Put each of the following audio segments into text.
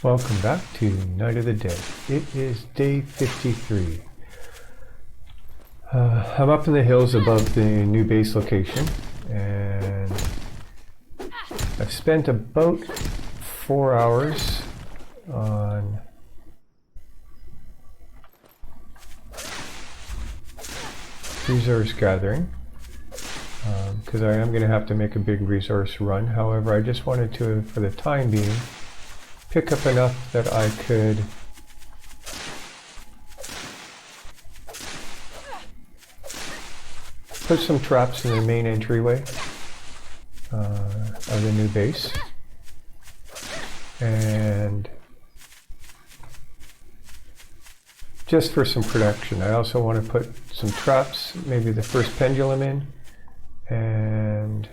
Welcome back to Night of the Dead. It is day 53. I'm up in the hills above the new base location, and I've spent about 4 hours on resource gathering, because I am going to have to make a big resource run. However, I just wanted to, for the time being, pick up enough that I could put some traps in the main entryway of the new base, and just for some protection. I also want to put some traps, maybe the first pendulum in. And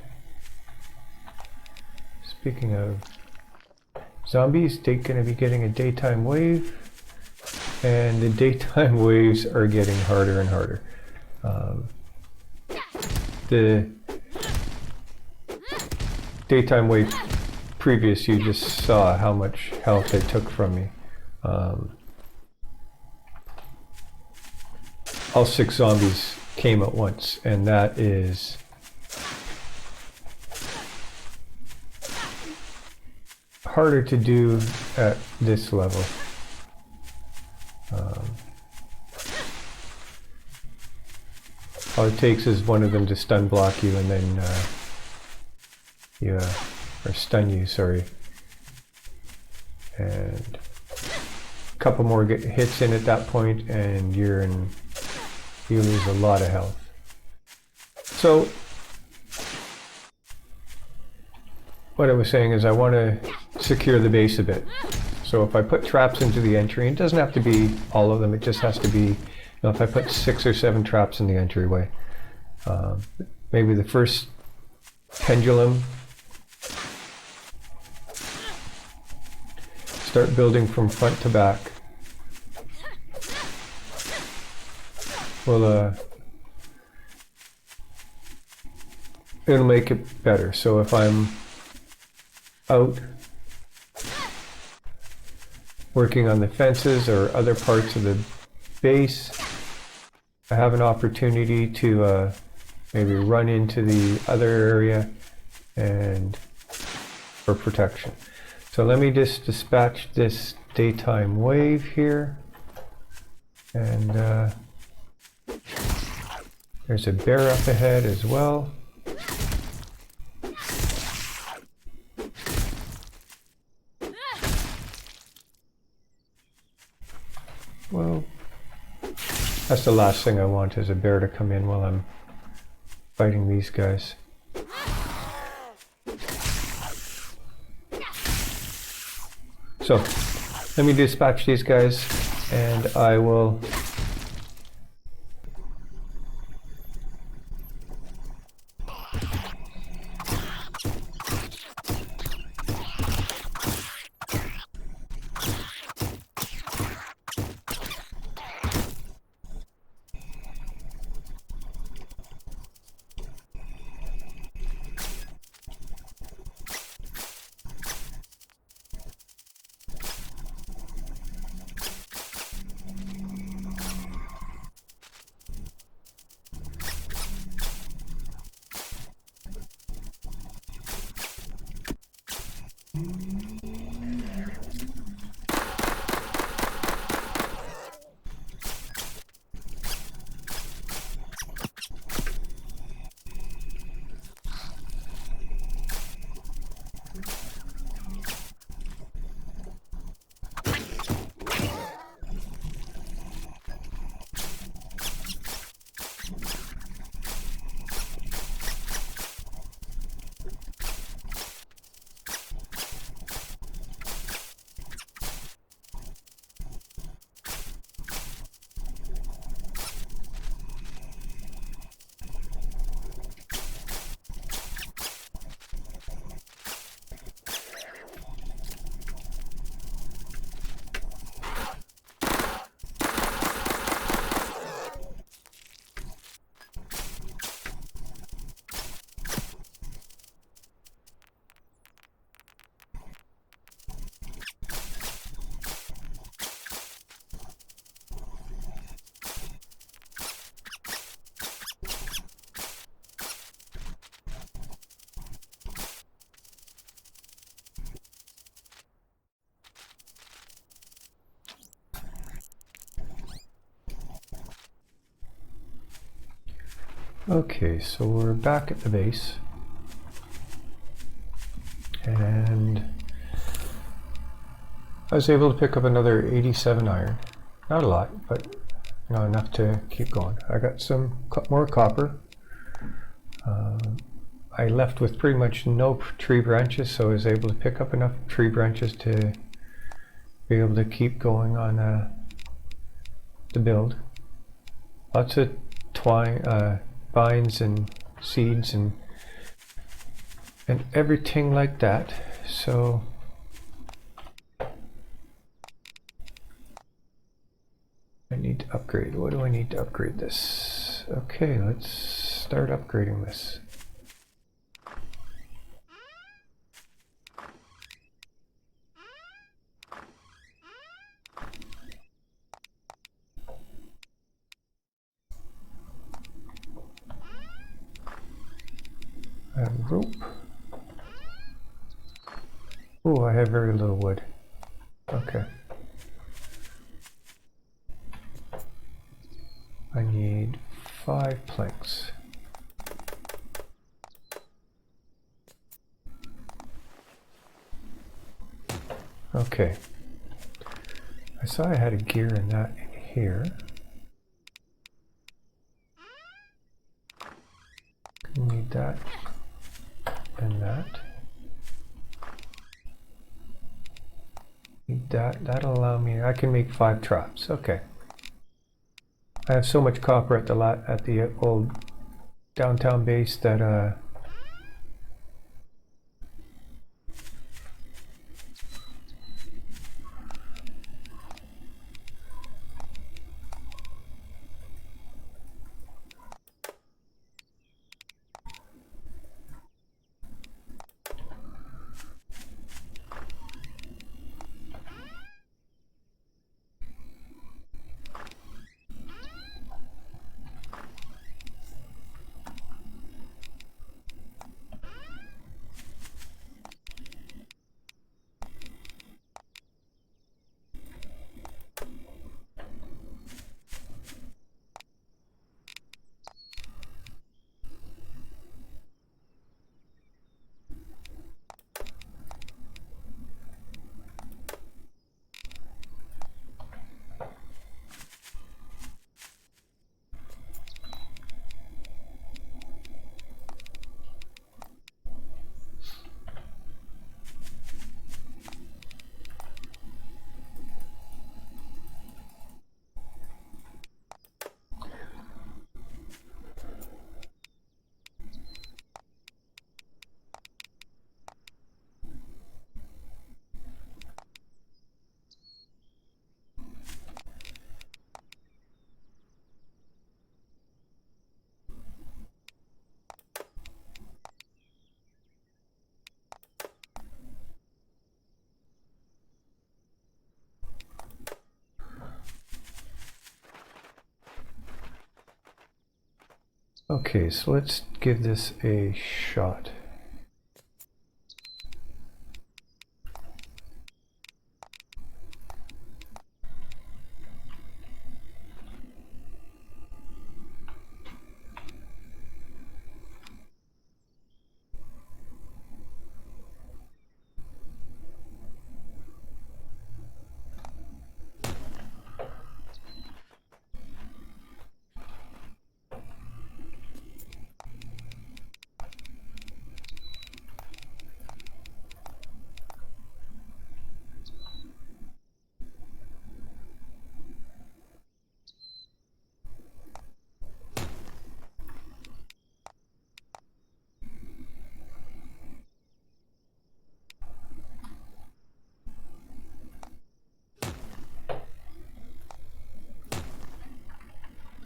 speaking of zombies, they're going to be getting a daytime wave, and the daytime waves are getting harder and harder. The daytime wave previous, you just saw how much health they took from me. All 6 zombies came at once, and that is harder to do at this level. All it takes is one of them to stun block you, and then or stun you, sorry. And a couple more hits in at that point, and you lose a lot of health. So what I was saying is I want to secure the base a bit. So if I put traps into the entry, it doesn't have to be all of them, it just has to be, if I put 6 or 7 traps in the entryway, maybe the first pendulum, start building from front to back. Well, it'll make it better. So if I'm out working on the fences or other parts of the base, I have an opportunity to maybe run into the other area and for protection. So let me just dispatch this daytime wave here, and there's a bear up ahead as well. Well, that's the last thing I want, is a bear to come in while I'm fighting these guys. So, let me dispatch these guys, and I will Okay, so we're back at the base, and I was able to pick up another 87 iron. Not a lot, but you know, enough to keep going. I got some more copper. I left with pretty much no tree branches, so I was able to pick up enough tree branches to be able to keep going on the build. Lots of twine, vines and seeds and everything like that. So I need to upgrade. What do I need to upgrade this? Okay, let's start upgrading this. Rope. Oh, I have very little wood. Okay. I need 5 planks. Okay. I saw I had a gear in that in here. Need that and that. Need that. That'll allow me. I can make 5 traps. Okay. I have so much copper at the old downtown base that okay, so let's give this a shot.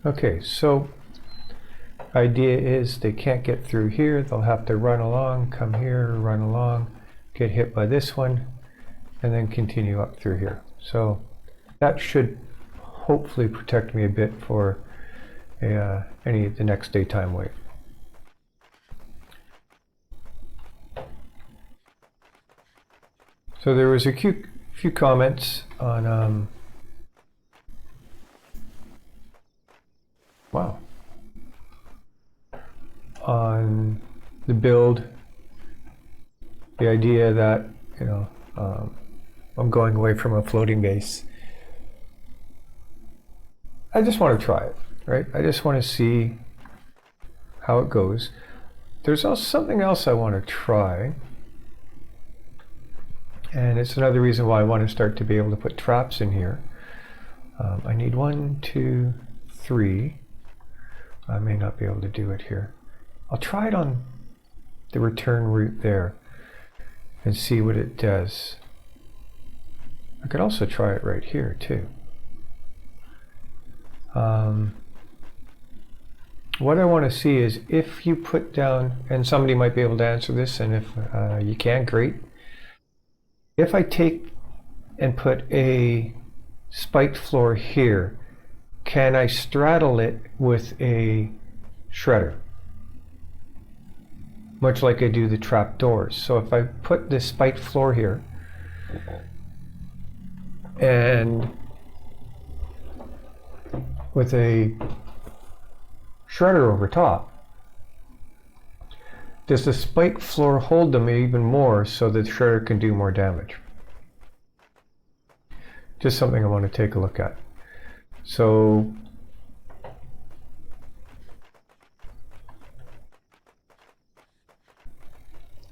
Okay, so idea is they can't get through here. They'll have to run along, come here, run along, get hit by this one, and then continue up through here. So that should hopefully protect me a bit for the next daytime wave. So there was a few comments on wow. the build, the idea that, I'm going away from a floating base. I just want to try it, right? I just want to see how it goes. There's also something else I want to try, and it's another reason why I want to start to be able to put traps in here. I need 1, 2, 3. I may not be able to do it here. I'll try it on the return route there and see what it does. I could also try it right here too. What I want to see is if you put down, and somebody might be able to answer this, and if you can, great. If I take and put a spiked floor here, can I straddle it with a shredder? Much like I do the trap doors. So if I put this spiked floor here and with a shredder over top, does the spiked floor hold them even more so that the shredder can do more damage? Just something I want to take a look at. So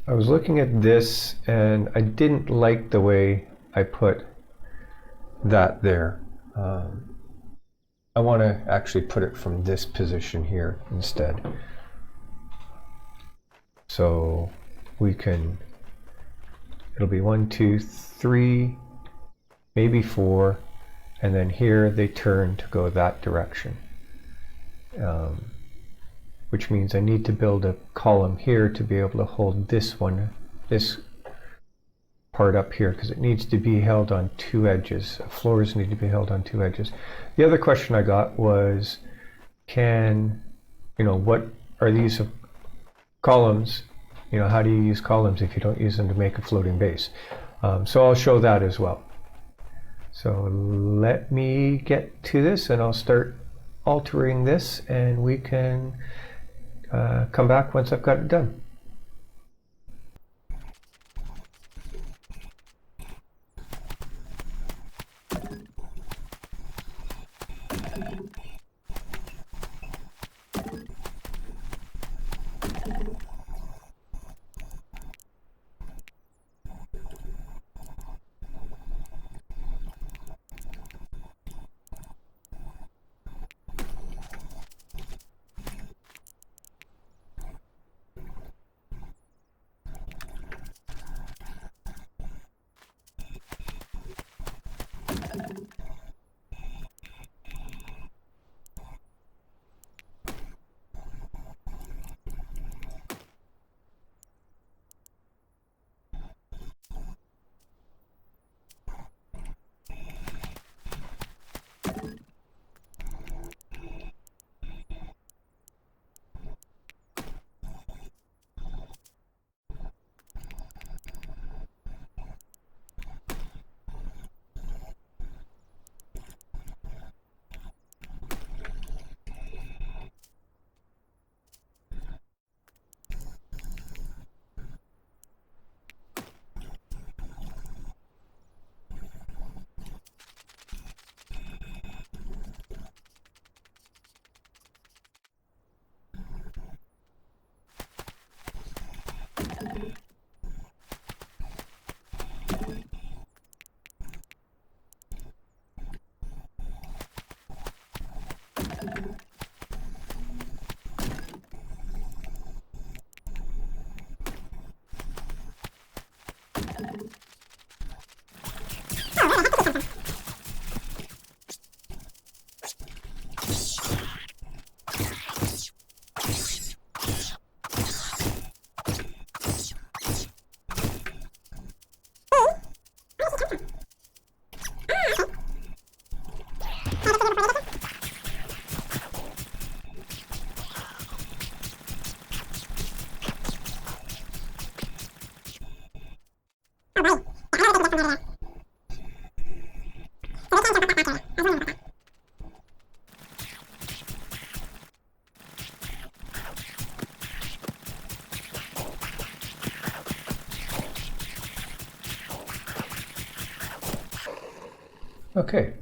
I was looking at this and I didn't like the way I put that there. I want to actually put it from this position here instead. So we can, it'll be 1, 2, 3, maybe 4, and then here they turn to go that direction. Which means I need to build a column here to be able to hold this one, this part up here, because it needs to be held on 2 edges. Floors need to be held on 2 edges. The other question I got was, what are these columns? How do you use columns if you don't use them to make a floating base? So I'll show that as well. So let me get to this and I'll start altering this, and we can come back once I've got it done. Okay.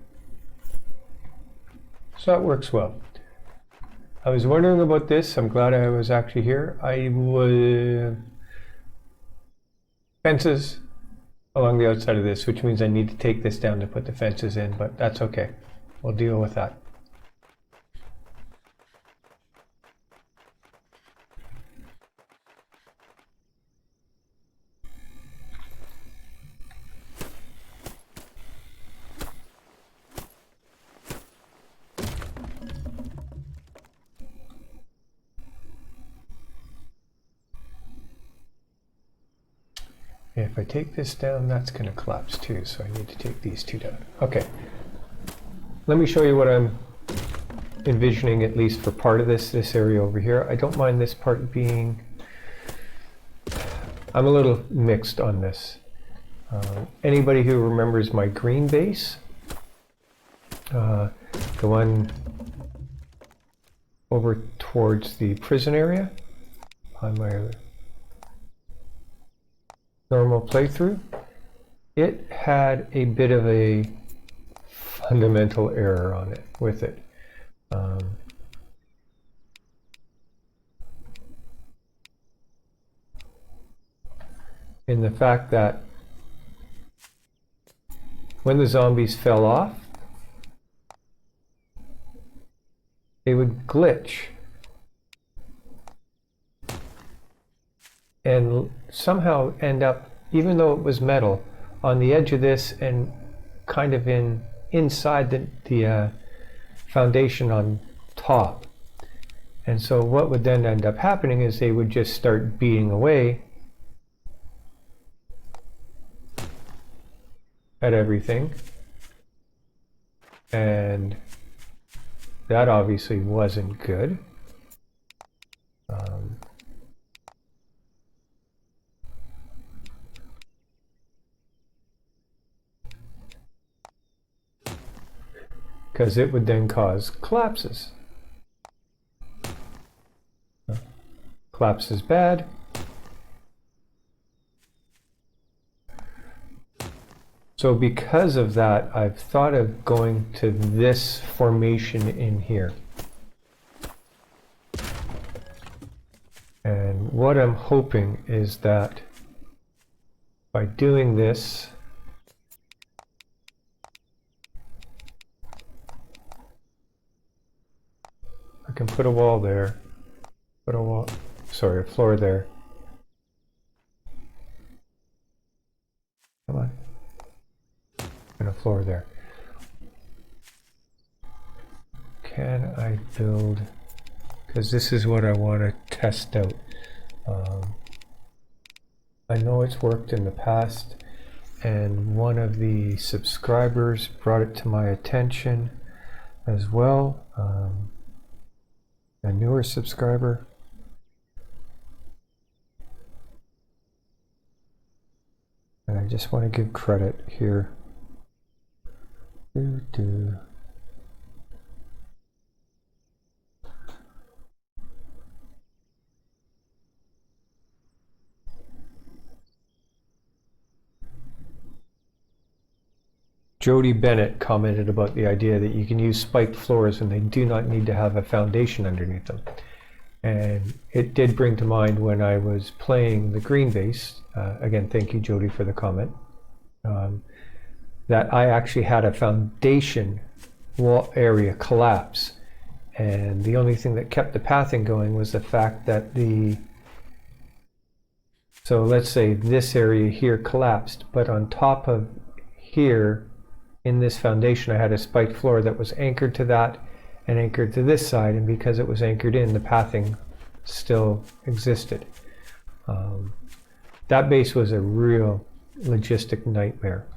So that works well. I was wondering about this. I'm glad I was actually here. I would fences along the outside of this, which means I need to take this down to put the fences in, but that's okay. We'll deal with that. If I take this down, that's going to collapse too, so I need to take these two down. Okay. Let me show you what I'm envisioning, at least for part of this area over here. I don't mind this part being... I'm a little mixed on this. Anybody who remembers my green base, the one over towards the prison area on my normal playthrough, it had a bit of a fundamental error on it with it. In the fact that when the zombies fell off, they would glitch and somehow end up, even though it was metal, on the edge of this and kind of inside the foundation on top. And so what would then end up happening is they would just start beating away at everything, and that obviously wasn't good. Because it would then cause collapses. Collapse is bad. So because of that, I've thought of going to this formation in here. And what I'm hoping is that by doing this, I can put a wall there, put a wall, sorry, a floor there. Come on. And a floor there. Can I build, because this is what I want to test out. I know it's worked in the past, and one of the subscribers brought it to my attention as well. A newer subscriber. And I just want to give credit here. Jody Bennett commented about the idea that you can use spiked floors and they do not need to have a foundation underneath them. And it did bring to mind when I was playing the green base, again, thank you, Jody, for the comment, that I actually had a foundation wall area collapse. And the only thing that kept the pathing going was the fact that so let's say this area here collapsed, but on top of here, in this foundation, I had a spiked floor that was anchored to that and anchored to this side, and because it was anchored in, the pathing still existed. That base was a real logistic nightmare.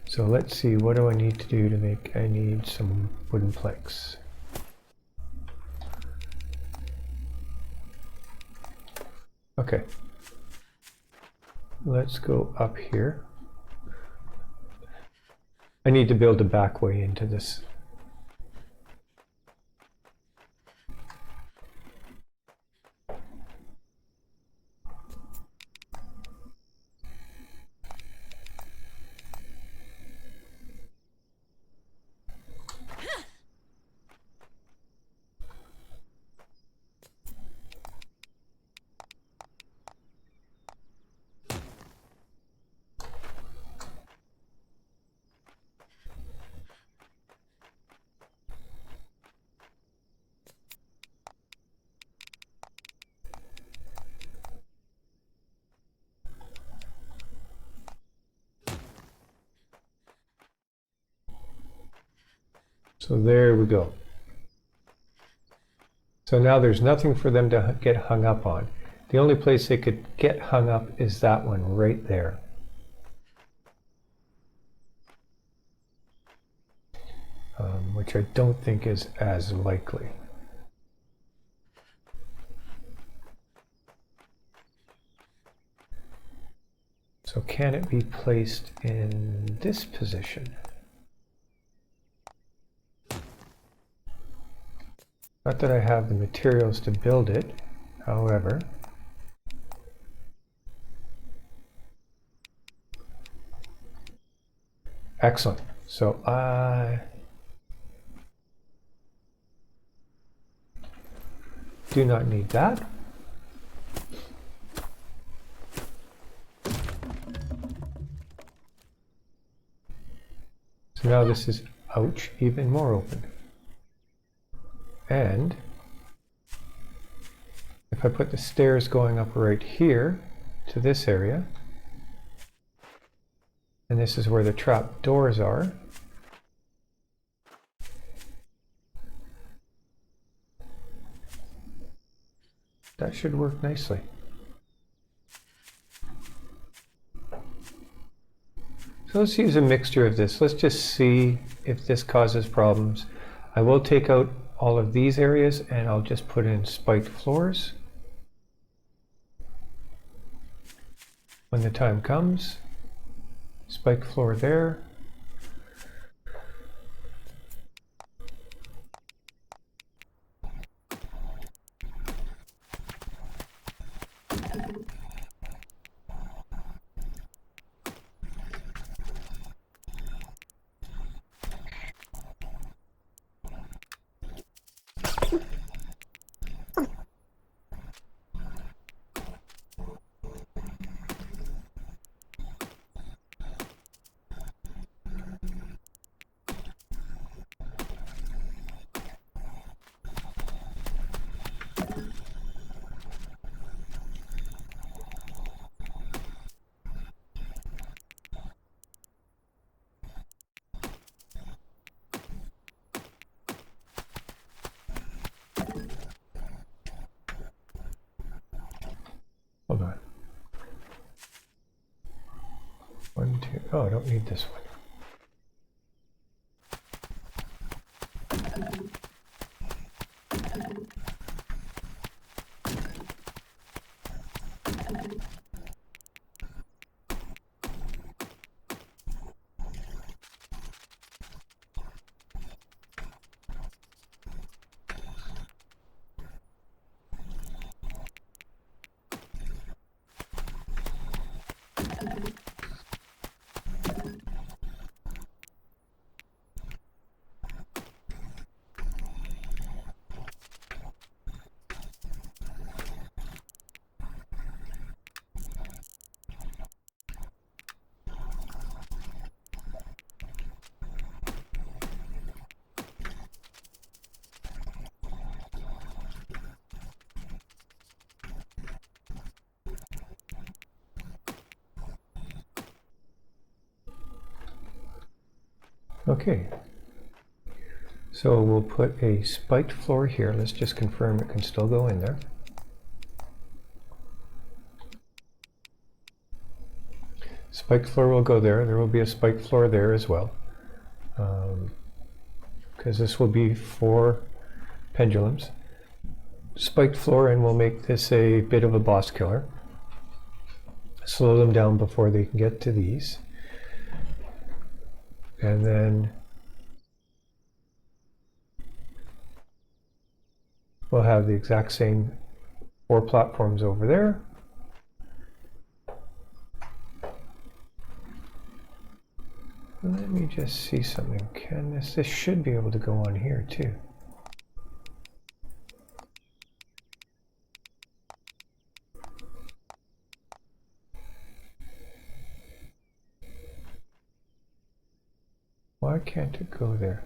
So let's see, what do I need to do to make, I need some wooden planks. Okay. Let's go up here. I need to build a back way into this. So there we go. So now there's nothing for them to get hung up on. The only place they could get hung up is that one right there. Which I don't think is as likely. So can it be placed in this position? Not that I have the materials to build it, however. Excellent. So I do not need that. So now this is, ouch, even more open. And if I put the stairs going up right here to this area, and this is where the trap doors are, that should work nicely. So let's use a mixture of this. Let's just see if this causes problems. I will take out all of these areas and I'll just put in spiked floors when the time comes. Spiked floor there. Hold on. 1, 2, oh, I don't need this one. Okay, so we'll put a spiked floor here. Let's just confirm it can still go in there. Spiked floor will go there. There will be a spiked floor there as well, because this will be for pendulums. Spiked floor, and we'll make this a bit of a boss killer. Slow them down before they can get to these. And then we'll have the exact same 4 platforms over there. Let me just see something. Can this should be able to go on here too. Why can't it go there?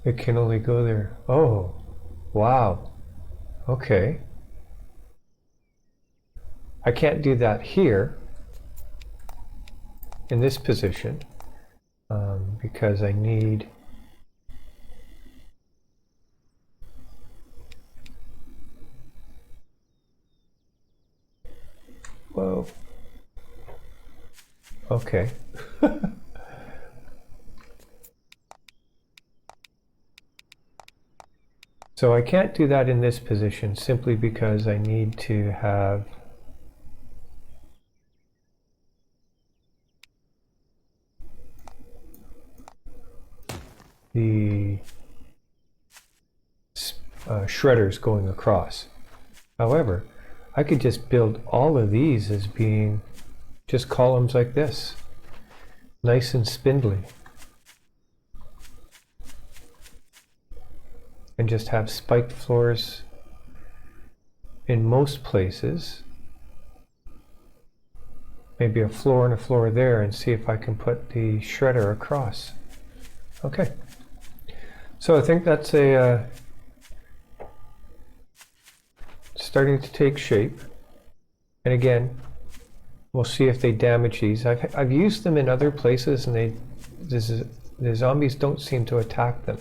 It can only go there. Oh, wow. Okay. I can't do that here in this position because I need whoa. Okay. So I can't do that in this position simply because I need to have the shredders going across. However, I could just build all of these as being just columns like this, nice and spindly, and just have spiked floors in most places, maybe a floor and a floor there, and see if I can put the shredder across. Okay, so I think that's a starting to take shape, and again we'll see if they damage these. I've used them in other places and the zombies don't seem to attack them,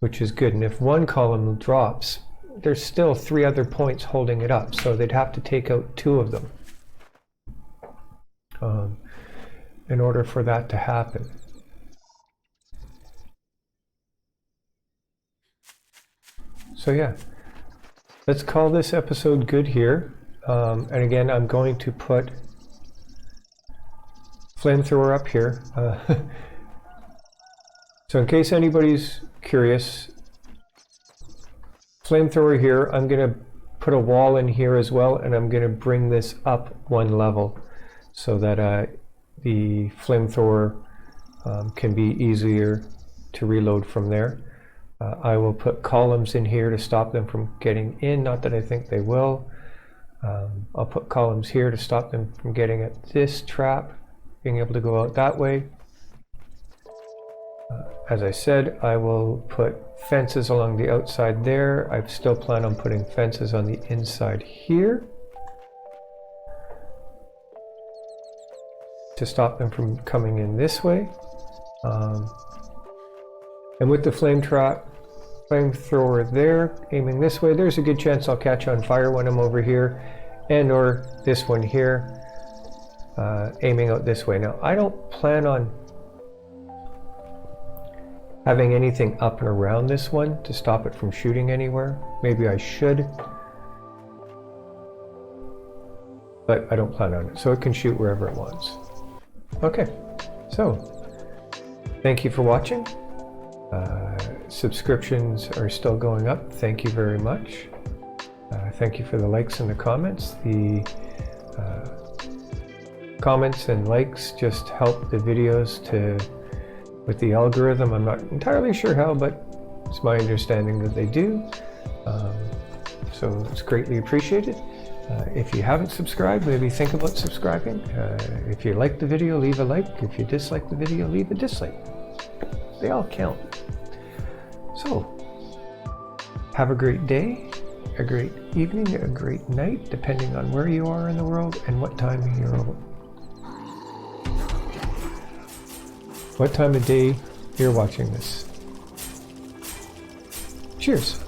which is good. And if one column drops, there's still 3 other points holding it up, so they'd have to take out 2 of them in order for that to happen. So yeah, let's call this episode good here. And again, I'm going to put flamethrower up here. So in case anybody's curious, flamethrower here, I'm going to put a wall in here as well, and I'm going to bring this up 1 level so that the flamethrower can be easier to reload from there. I will put columns in here to stop them from getting in, not that I think they will. I'll put columns here to stop them from getting at this trap, being able to go out that way. As I said, I will put fences along the outside there. I still plan on putting fences on the inside here to stop them from coming in this way. And with the flamethrower there, aiming this way, there's a good chance I'll catch on fire when I'm over here, and or this one here, aiming out this way. Now, I don't plan on having anything up and around this one to stop it from shooting anywhere. Maybe I should, but I don't plan on it, so it can shoot wherever it wants. Okay, so thank you for watching. Subscriptions are still going up. Thank you very much. Thank you for the likes and the comments. The comments and likes just help the videos with the algorithm. I'm not entirely sure how, but it's my understanding that they do. So it's greatly appreciated. If you haven't subscribed, maybe think about subscribing. If you like the video, leave a like. If you dislike the video, leave a dislike. They all count. So, have a great day, a great evening, a great night, depending on where you are in the world and what time of day you're watching this. Cheers.